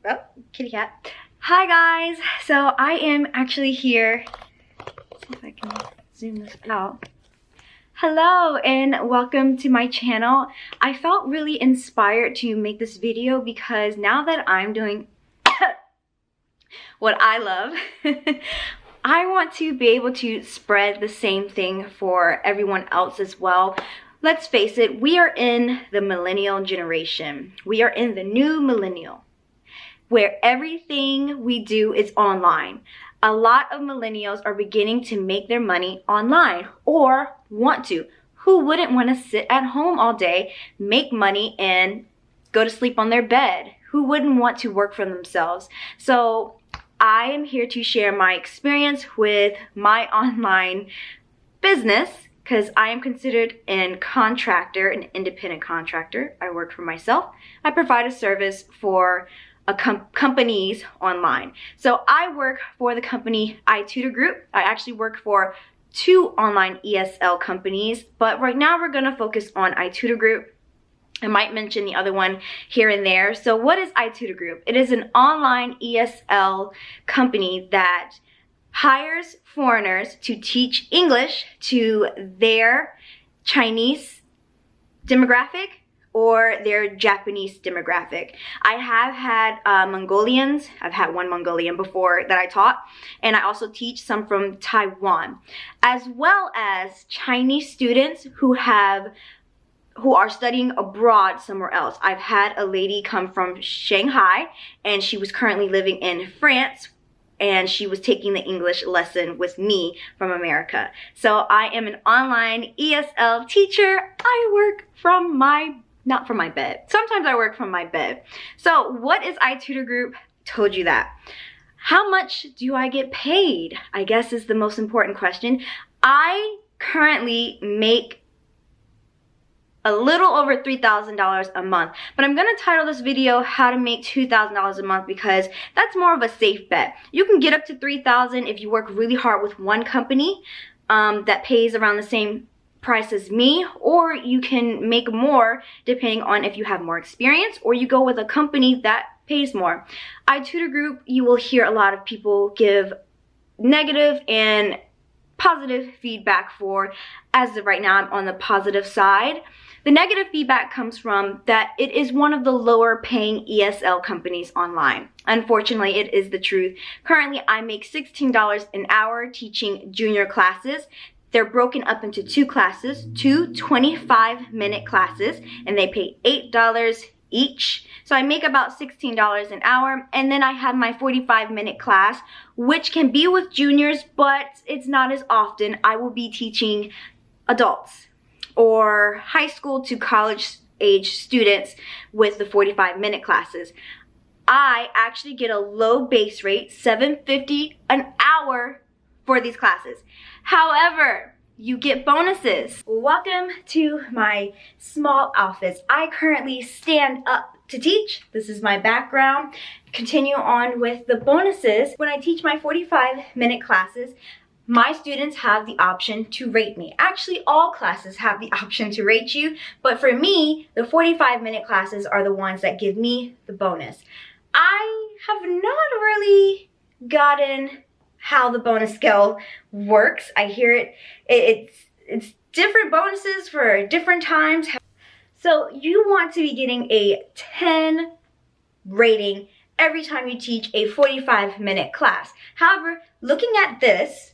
Oh, kitty cat. Hi guys, so I am actually here. Let's see if I can zoom this out. Hello and welcome to my channel. I felt really inspired to make this video because now that I'm doing what I love, I want to be able to spread the same thing for everyone else as well. Let's face it, we are in the millennial generation. We are in the new millennial, where everything we do is online. A lot of millennials are beginning to make their money online, or want to. Who wouldn't want to sit at home all day, make money, and go to sleep on their bed? Who wouldn't want to work for themselves? So I am here to share my experience with my online business, because I am considered an independent contractor. I work for myself. I provide a service for companies online. So I work for the company Itutorgroup. I actually work for 2 online ESL companies, but right now we're gonna focus on Itutorgroup. I might mention the other one here and there. So what is Itutorgroup? It is an online ESL company that hires foreigners to teach English to their Chinese demographic or their Japanese demographic. I have had Mongolians. I've had one Mongolian before that I taught, and I also teach some from Taiwan, as well as Chinese students who are studying abroad somewhere else. I've had a lady come from Shanghai, and she was currently living in France, and she was taking the English lesson with me from America. So I am an online ESL teacher. I work from not from my bed. Sometimes I work from my bed. So what is Itutorgroup? Told you that. How much do I get paid? I guess is the most important question. I currently make a little over $3,000 a month, but I'm gonna title this video how to make $2,000 a month because that's more of a safe bet. You can get up to $3,000 if you work really hard with one company that pays around the same price as me, or you can make more depending on if you have more experience or you go with a company that pays more. Itutorgroup, you will hear a lot of people give negative and positive feedback for. As of right now, I'm on the positive side. The negative feedback comes from that it is one of the lower paying ESL companies online. Unfortunately, it is the truth. Currently, I make $16 an hour teaching junior classes. They're broken up into 2 classes, 2 25-minute classes, and they pay $8 each. So I make about $16 an hour, and then I have my 45-minute class, which can be with juniors, but it's not as often. I will be teaching adults or high school to college age students with the 45-minute classes. I actually get a low base rate, $7.50 an hour for these classes. However, you get bonuses. Welcome to my small office. I currently stand up to teach. This is my background. Continue on with the bonuses. When I teach my 45-minute classes, my students have the option to rate me. Actually, all classes have the option to rate you, but for me, the 45-minute classes are the ones that give me the bonus. I have not really gotten how the bonus scale works. I hear it's different bonuses for different times. So you want to be getting a 10 rating every time you teach a 45-minute class. However, looking at this,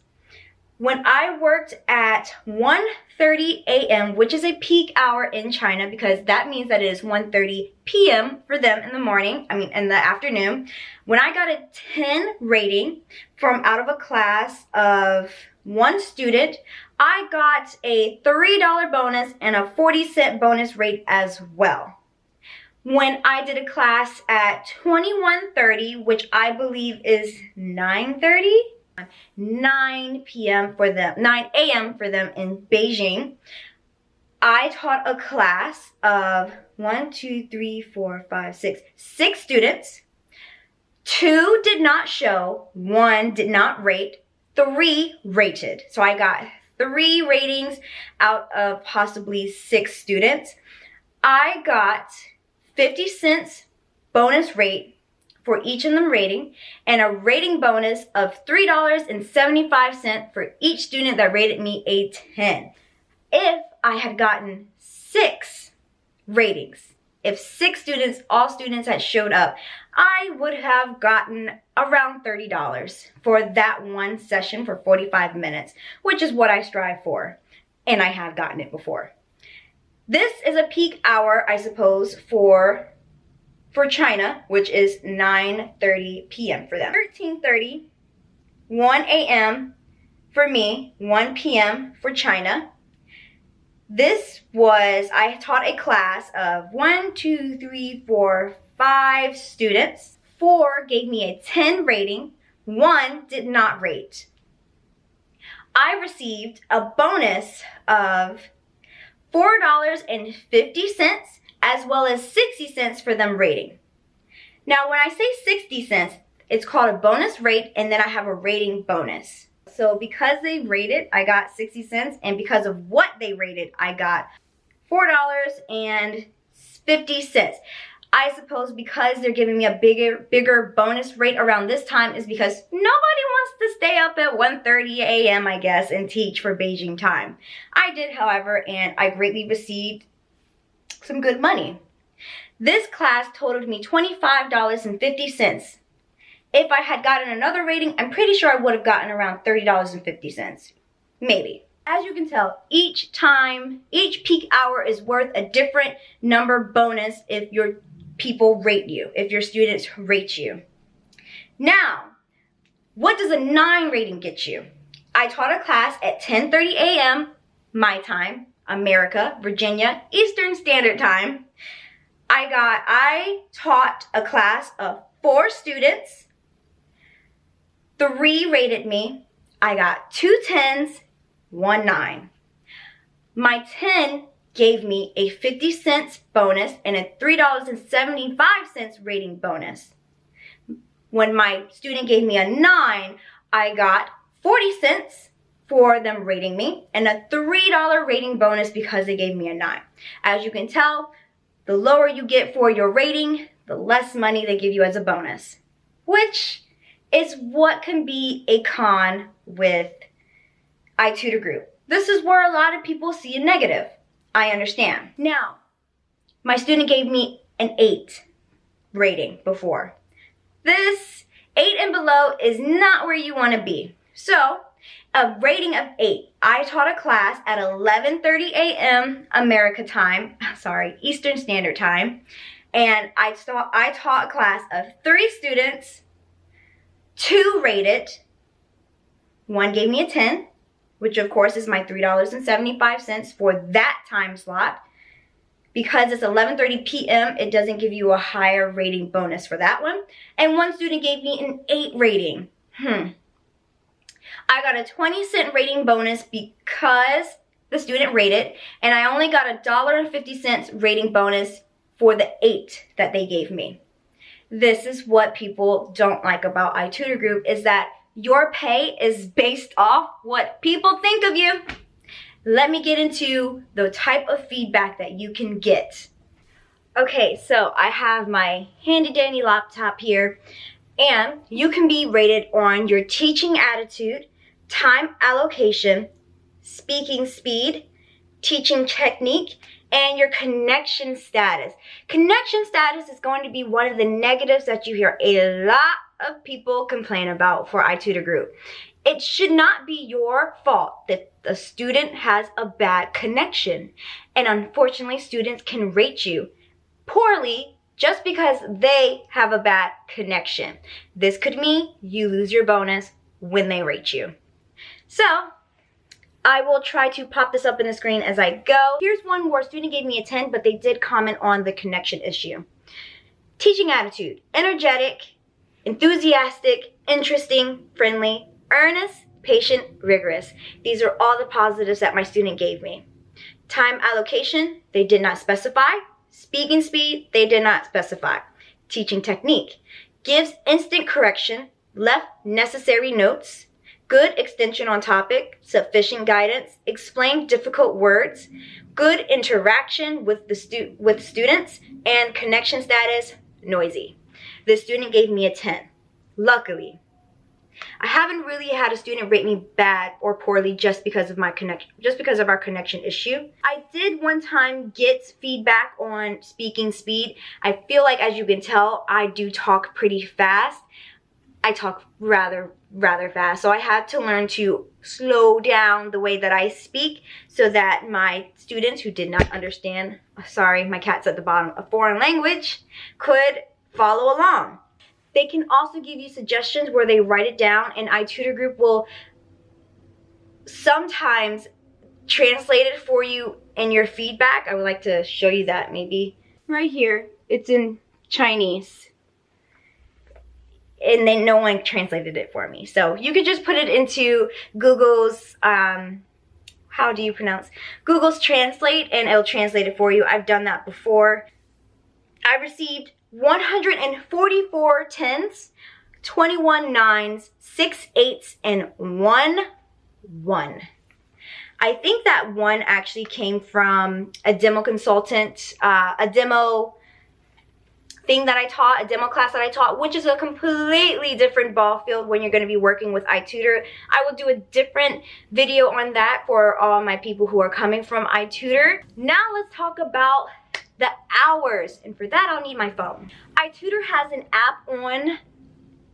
when I worked at 1:30 a.m., which is a peak hour in China, because that means that it is 1:30 p.m. for them in the morning, in the afternoon. When I got a 10 rating from out of a class of 1 student, I got a $3 bonus and a 40-cent bonus rate as well. When I did a class at 21:30, which I believe is 9:30, 9 p.m. for them, 9 a.m. for them in Beijing, I taught a class of 6 students. 2 did not show, 1 did not rate, 3 rated. So I got 3 ratings out of possibly 6 students. I got 50 cents bonus rate for each of them rating, and a rating bonus of $3.75 for each student that rated me a 10. If I had gotten 6 ratings, if 6 students, all students had showed up, I would have gotten around $30 for that one session for 45 minutes, which is what I strive for, and I have gotten it before. This is a peak hour, I suppose, for China, which is 9:30 p.m. for them. 13:30, 1 a.m. for me, 1 p.m. for China. This was, I taught a class of 5 students. 4 gave me a 10 rating, 1 did not rate. I received a bonus of $4.50 as well as 60 cents for them rating. Now when I say 60 cents, it's called a bonus rate, and then I have a rating bonus. So because they rated, I got 60 cents, and because of what they rated, I got $4.50. I suppose because they're giving me a bigger bonus rate around this time is because nobody wants to stay up at 1:30 a.m. I guess and teach for Beijing time. I did, however, and I greatly received some good money. This class totaled me $25.50. If I had gotten another rating, I'm pretty sure I would have gotten around $30.50. Maybe. As you can tell, each peak hour is worth a different number bonus if your people rate you, if your students rate you. Now, what does a 9 rating get you? I taught a class at 10:30 a.m. my time, America, Virginia, Eastern Standard Time. I taught a class of 4 students. 3 rated me. I got 2 10s, 1 9. My 10 gave me a 50 cents bonus and a $3.75 rating bonus. When my student gave me a 9, I got 40 cents for them rating me and a $3 rating bonus because they gave me a 9. As you can tell, the lower you get for your rating, the less money they give you as a bonus, which is what can be a con with Itutorgroup. This is where a lot of people see a negative. I understand. Now, my student gave me an 8 rating before. This 8 and below is not where you want to be. So, a rating of 8. I taught a class at 11:30 a.m. America time, Eastern Standard Time, and I taught a class of 3 students. 2 rated, 1 gave me a 10, which of course is my $3.75 for that time slot. Because it's 11:30 p.m., it doesn't give you a higher rating bonus for that one. And 1 student gave me an 8 rating. I got a 20-cent rating bonus because the student rated, and I only got $1.50 rating bonus for the 8 that they gave me. This is what people don't like about Itutorgroup, is that your pay is based off what people think of you. Let me get into the type of feedback that you can get. Okay, so I have my handy dandy laptop here, and you can be rated on your teaching attitude, time allocation, speaking speed, teaching technique, and your connection status. Connection status is going to be one of the negatives that you hear a lot of people complain about for Itutorgroup. It should not be your fault that the student has a bad connection. And unfortunately, students can rate you poorly just because they have a bad connection. This could mean you lose your bonus when they rate you. So, I will try to pop this up in the screen as I go. Here's one where a student gave me a 10, but they did comment on the connection issue. Teaching attitude: energetic, enthusiastic, interesting, friendly, earnest, patient, rigorous. These are all the positives that my student gave me. Time allocation, they did not specify. Speaking speed, they did not specify. Teaching technique: gives instant correction, left necessary notes, good extension on topic, sufficient guidance, explained difficult words, good interaction with students, and connection status, noisy. This student gave me a 10. Luckily. I haven't really had a student rate me bad or poorly just because of our connection issue. I did one time get feedback on speaking speed. I feel like, as you can tell, I do talk pretty fast. I talk rather fast, so I had to learn to slow down the way that I speak so that my students who did not understand, sorry, my cat's at the bottom, a foreign language, could follow along. They can also give you suggestions where they write it down, and Itutorgroup will sometimes translate it for you in your feedback. I would like to show you that maybe. Right here, it's in Chinese. And then no one translated it for me. So you could just put it into Google's, how do you pronounce? Google's Translate, and it'll translate it for you. I've done that before. I received 144 10s, 21 9s, 6 8s, and 1 1. I think that 1 actually came from a demo consultant, a demo thing that I taught, a demo class that I taught, which is a completely different ball field when you're going to be working with iTutor. I will do a different video on that for all my people who are coming from iTutor. Now let's talk about the hours, and for that I'll need my phone. Itutor has an app on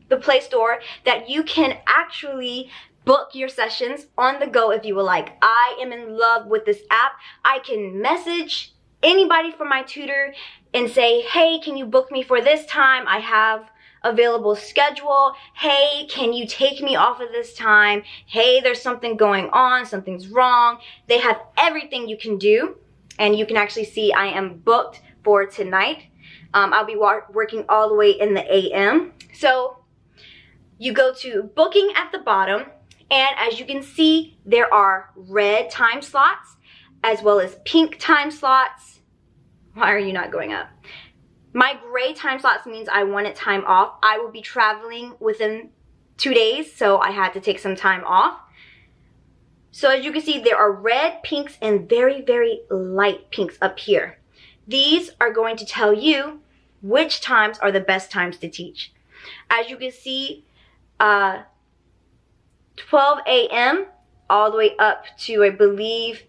the Play Store that you can actually book your sessions on the go if you would like. I am in love with this app. I can message anybody from Itutor and say, hey, can you book me for this time? I have available schedule. Hey, can you take me off of this time? Hey, there's something going on, something's wrong. They have everything you can do. And you can actually see I am booked for tonight. I'll be working all the way in the AM. So you go to booking at the bottom, and as you can see, there are red time slots as well as pink time slots. Why are you not going up? My gray time slots means I wanted time off. I will be traveling within 2 days, so I had to take some time off. So as you can see, there are red, pinks, and very light pinks up here. These are going to tell you which times are the best times to teach. As you can see, 12 a.m. all the way up to, I believe,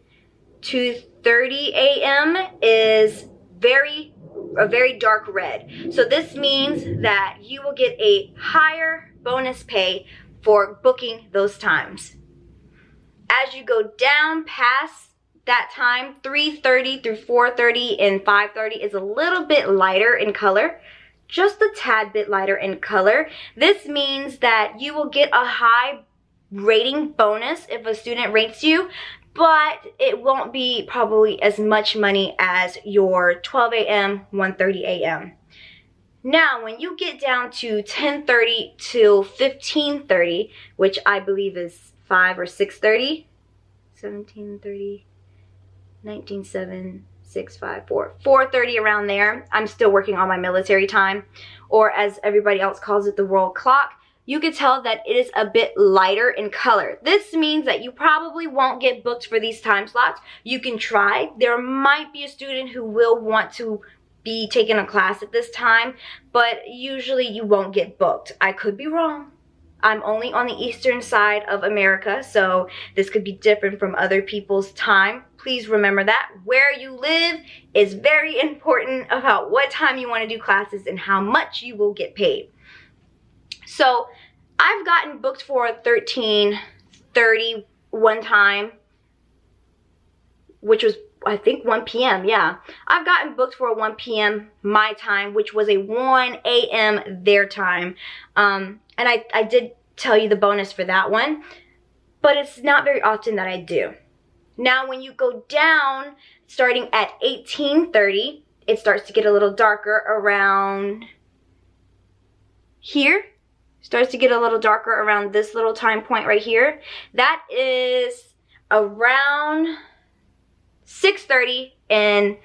2:30 a.m. is a very dark red. So this means that you will get a higher bonus pay for booking those times. As you go down past that time, 3:30 through 4:30 and 5:30 is a little bit lighter in color, just a tad bit lighter in color. This means that you will get a high rating bonus if a student rates you, but it won't be probably as much money as your 12 a.m., 1:30 a.m. Now, when you get down to 10:30 till 15:30, which I believe is 5 or 6:30, 17:30, 19:7, 6, 5, 4, 4:30 around there. I'm still working on my military time, or as everybody else calls it, the world clock. You can tell that it is a bit lighter in color. This means that you probably won't get booked for these time slots. You can try. There might be a student who will want to be taking a class at this time, but usually you won't get booked. I could be wrong. I'm only on the eastern side of America, so this could be different from other people's time. Please remember that. Where you live is very important about what time you want to do classes and how much you will get paid. So I've gotten booked for 13:30 one time, which was, I think, 1 p.m. Yeah, I've gotten booked for 1 p.m. my time, which was a 1 a.m. their time. And I did tell you the bonus for that one, but it's not very often that I do. Now, when you go down, starting at 18:30, it starts to get a little darker around here. Starts to get a little darker around this little time point right here. That is around 6:30 in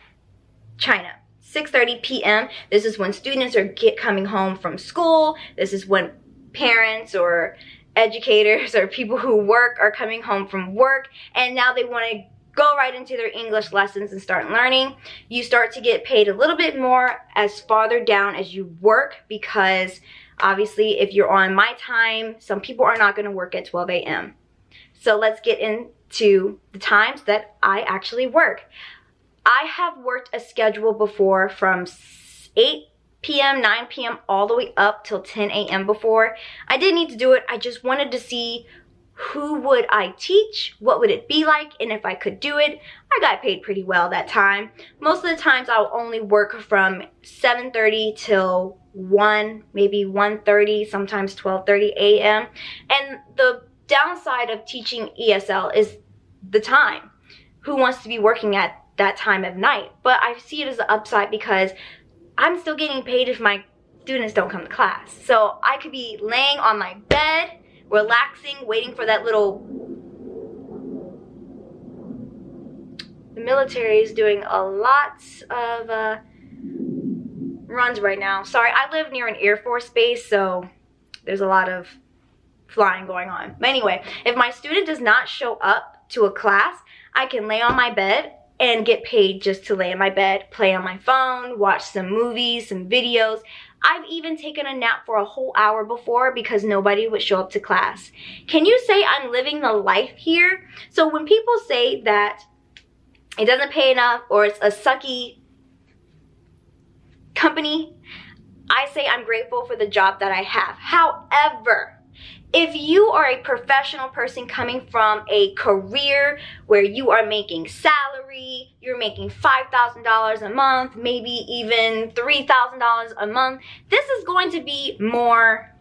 China. 6:30 p.m. This is when students are coming home from school. This is when parents or educators or people who work are coming home from work, and now they want to go right into their English lessons and start learning. You start to get paid a little bit more as farther down as you work, because obviously if you're on my time, some people are not going to work at 12 a.m. So let's get into the times that I actually work. I have worked a schedule before from 8 p.m., 9 p.m. all the way up till 10 a.m. before. I didn't need to do it. I just wanted to see who would I teach, what would it be like, and if I could do it. I got paid pretty well that time. Most of the times I'll only work from 7:30 till 1, maybe 1:30, sometimes 12:30 a.m. And the downside of teaching ESL is the time. Who wants to be working at that time of night? But I see it as an upside because I'm still getting paid if my students don't come to class. So I could be laying on my bed, relaxing, waiting for that little... The military is doing a lot of runs right now. Sorry, I live near an Air Force base, so there's a lot of flying going on. But anyway, if my student does not show up to a class, I can lay on my bed and get paid just to lay in my bed, play on my phone, watch some movies, some videos. I've even taken a nap for a whole hour before because nobody would show up to class. Can you say I'm living the life here? So when people say that it doesn't pay enough or it's a sucky company, I say I'm grateful for the job that I have. However, if you are a professional person coming from a career where you are making salary, you're making $5,000 a month, maybe even $3,000 a month, this is going to be more,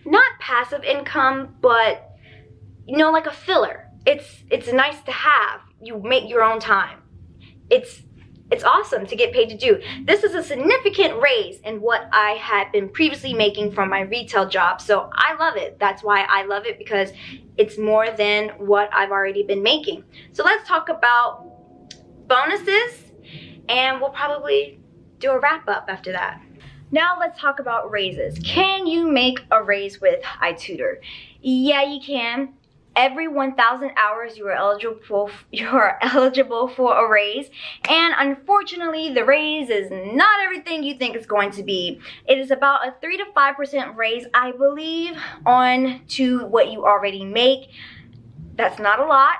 not passive income, but you know, like a filler. It's nice to have. You make your own time. It's awesome to get paid to do. This is a significant raise in what I had been previously making from my retail job. So I love it. That's why I love it, because it's more than what I've already been making. So let's talk about bonuses, and we'll probably do a wrap up after that. Now let's talk about raises. Can you make a raise with iTutor? Yeah, you can. Every 1,000 hours you are eligible for a raise, and unfortunately the raise is not everything you think it's going to be. It is about a 3 to 5% raise, I believe, on to what you already make. That's not a lot.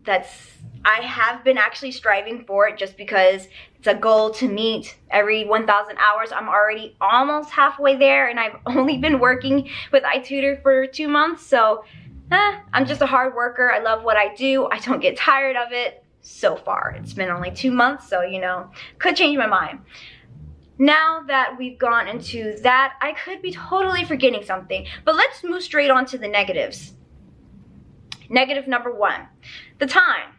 I have been actually striving for it just because it's a goal to meet every 1,000 hours. I'm already almost halfway there, and I've only been working with iTutor for 2 months, so I'm just a hard worker. I love what I do. I don't get tired of it so far. It's been only 2 months, so you know, could change my mind. Now that we've gone into that, I could be totally forgetting something, but let's move straight on to the negatives. Negative number 1, the time.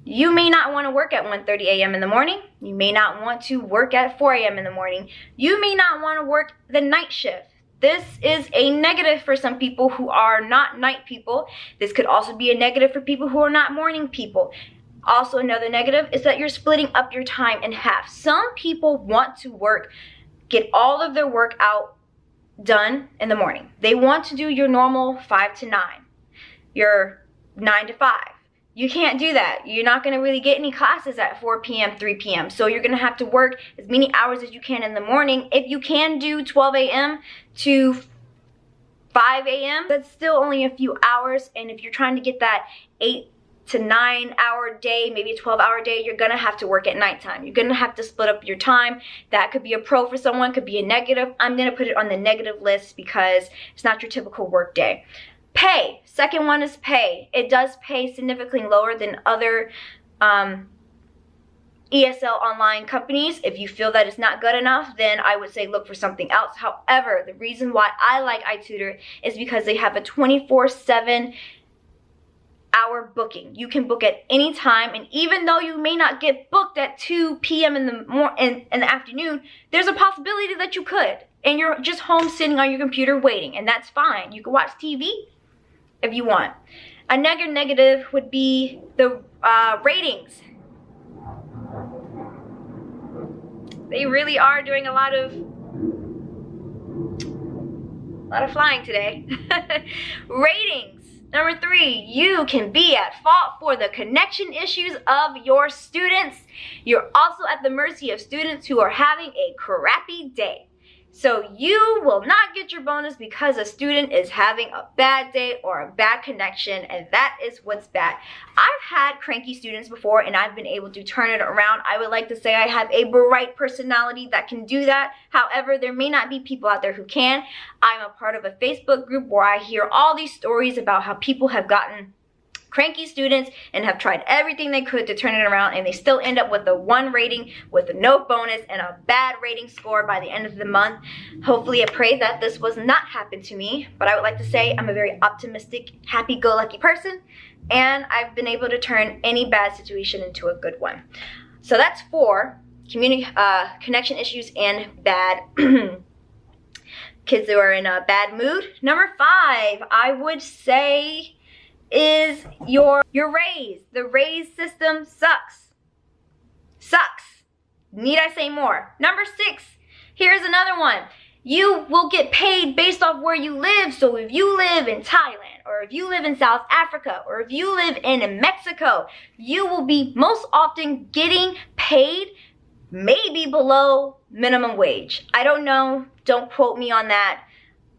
You may not want to work at 1:30 a.m. in the morning. You may not want to work at 4 a.m. in the morning. You may not want to work the night shift. This is a negative for some people who are not night people. This could also be a negative for people who are not morning people. Also, another negative is that you're splitting up your time in half. Some people want to get all of their work out done in the morning. They want to do your normal 5 to 9, your 9 to 5. You can't do that. You're not going to really get any classes at 4 p.m., 3 p.m. So you're going to have to work as many hours as you can in the morning. If you can do 12 a.m. to 5 a.m., that's still only a few hours. And if you're trying to get that 8 to 9 hour day, maybe a 12-hour day, you're going to have to work at nighttime. You're going to have to split up your time. That could be a pro for someone, could be a negative. I'm going to put it on the negative list because it's not your typical work day. Pay. Second one is pay. It does pay significantly lower than other ESL online companies. If you feel that it's not good enough, then I would say look for something else. However, the reason why I like iTutor is because they have a 24/7 hour booking. You can book at any time, and even though you may not get booked at 2 p.m. in the afternoon, there's a possibility that you could, and you're just home sitting on your computer waiting, and that's fine. You can watch TV if you want. A negative would be the ratings. They really are doing a lot of flying today. Ratings. Number 3, you can be at fault for the connection issues of your students. You're also at the mercy of students who are having a crappy day. So you will not get your bonus because a student is having a bad day or a bad connection, and that is what's bad. I've had cranky students before and I've been able to turn it around. I would like to say I have a bright personality that can do that. However, there may not be people out there who can. I'm a part of a Facebook group where I hear all these stories about how people have gotten cranky students and have tried everything they could to turn it around, and they still end up with a 1 rating with no bonus and a bad rating score by the end of the month. Hopefully, I pray that this was not happen to me, but I would like to say I'm a very optimistic, happy-go-lucky person, and I've been able to turn any bad situation into a good one. So that's 4, connection issues and bad kids who are in a bad mood. Number 5, I would say, is your raise. The raise system sucks. Sucks. Need I say more? Number 6, here's another one. You will get paid based off where you live. So if you live in Thailand, or if you live in South Africa, or if you live in Mexico, you will be most often getting paid maybe below minimum wage. I don't know. Don't quote me on that.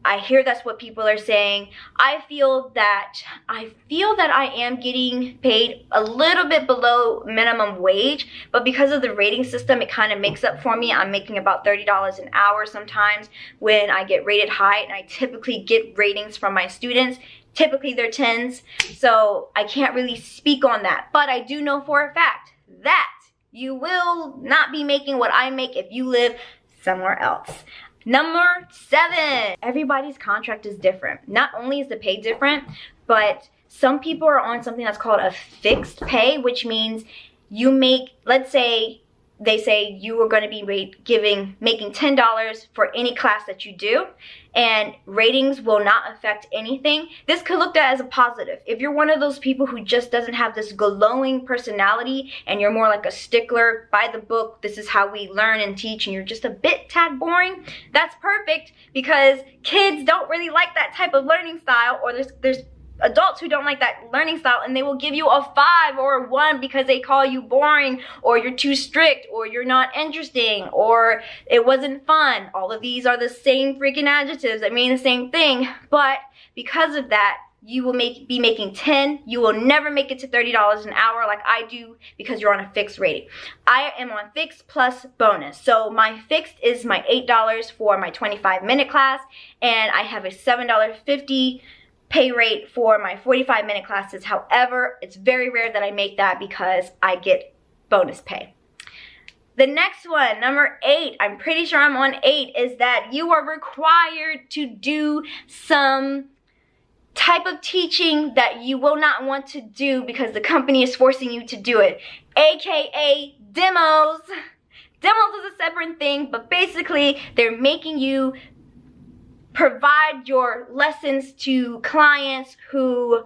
I hear that's what people are saying. I feel that I am getting paid a little bit below minimum wage, but because of the rating system, it kind of makes up for me. I'm making about $30 an hour sometimes when I get rated high, and I typically get ratings from my students. Typically they're 10s, so I can't really speak on that. But I do know for a fact that you will not be making what I make if you live somewhere else. Number 7, everybody's contract is different. Not only is the pay different, but some people are on something that's called a fixed pay, which means you make, let's say, they say you are going to be making $10 for any class that you do, and ratings will not affect anything. This could look at as a positive. If you're one of those people who just doesn't have this glowing personality and you're more like a stickler, by the book, this is how we learn and teach, and you're just a bit tad boring, that's perfect, because kids don't really like that type of learning style, or there's adults who don't like that learning style, and they will give you a 5 or a 1 because they call you boring, or you're too strict, or you're not interesting, or it wasn't fun. All of these are the same freaking adjectives that mean the same thing, but because of that, you will be making 10. You will never make it to $30 an hour like I do because you're on a fixed rating. I am on fixed plus bonus. So my fixed is my $8 for my 25-minute class, and I have a $7.50 pay rate for my 45-minute classes. However, it's very rare that I make that because I get bonus pay. The next one, number 8, I'm pretty sure I'm on 8, is that you are required to do some type of teaching that you will not want to do because the company is forcing you to do it, aka demos. Demos is a separate thing, but basically they're making you provide your lessons to clients who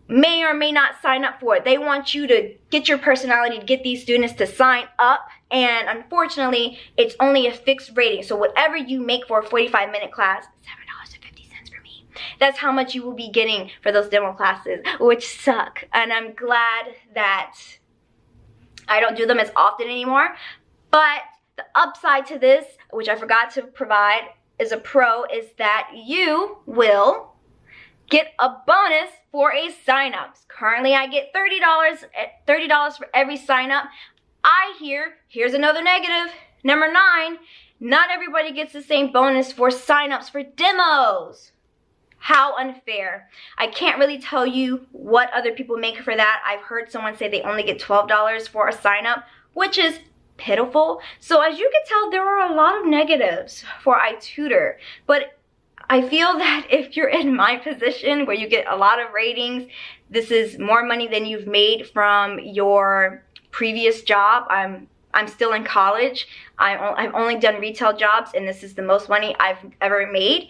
may or may not sign up for it. They want you to get your personality to get these students to sign up, and unfortunately, it's only a fixed rating. So whatever you make for a 45-minute class, $7.50 for me. That's how much you will be getting for those demo classes, which suck. And I'm glad that I don't do them as often anymore. But the upside to this, which I forgot to provide, is a pro, is that you will get a bonus for a sign-up. Currently, I get $30 for every sign-up. Here's another negative. Number 9, not everybody gets the same bonus for sign-ups for demos. How unfair. I can't really tell you what other people make for that. I've heard someone say they only get $12 for a sign-up, which is pitiful. So as you can tell, there are a lot of negatives for iTutor, but I feel that if you're in my position where you get a lot of ratings, this is more money than you've made from your previous job. I'm still in college. I've only done retail jobs, and this is the most money I've ever made.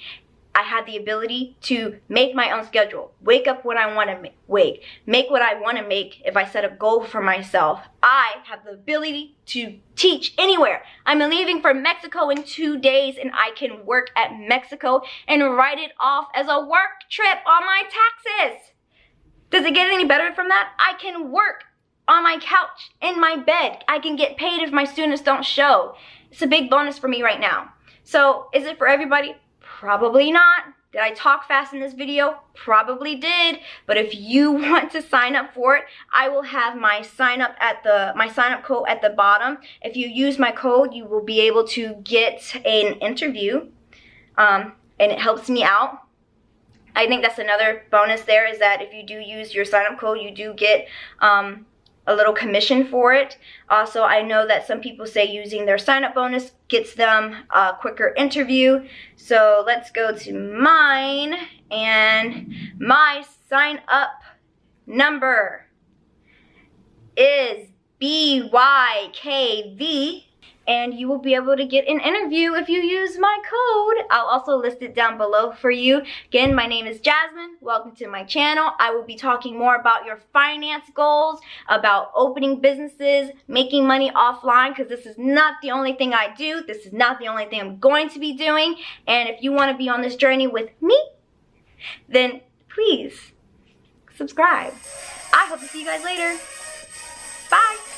I had the ability to make my own schedule, wake up when I want to wake, make what I want to make if I set a goal for myself. I have the ability to teach anywhere. I'm leaving for Mexico in 2 days, and I can work at Mexico and write it off as a work trip on my taxes. Does it get any better from that? I can work on my couch, in my bed. I can get paid if my students don't show. It's a big bonus for me right now. So is it for everybody? Probably not. Did I talk fast in this video? Probably did. But if you want to sign up for it, I will have my sign up code at the bottom. If you use my code, you will be able to get an interview, and it helps me out. I think that's another bonus there, is that if you do use your sign up code, you do get a little commission for it. Also, I know that some people say using their sign-up bonus gets them a quicker interview. So let's go to mine, and my sign-up number is BYKV, and you will be able to get an interview if you use my code. I'll also list it down below for you. Again, my name is Jasmine. Welcome to my channel. I will be talking more about your finance goals, about opening businesses, making money offline, because this is not the only thing I do. This is not the only thing I'm going to be doing. And if you want to be on this journey with me, then please subscribe. I hope to see you guys later. Bye.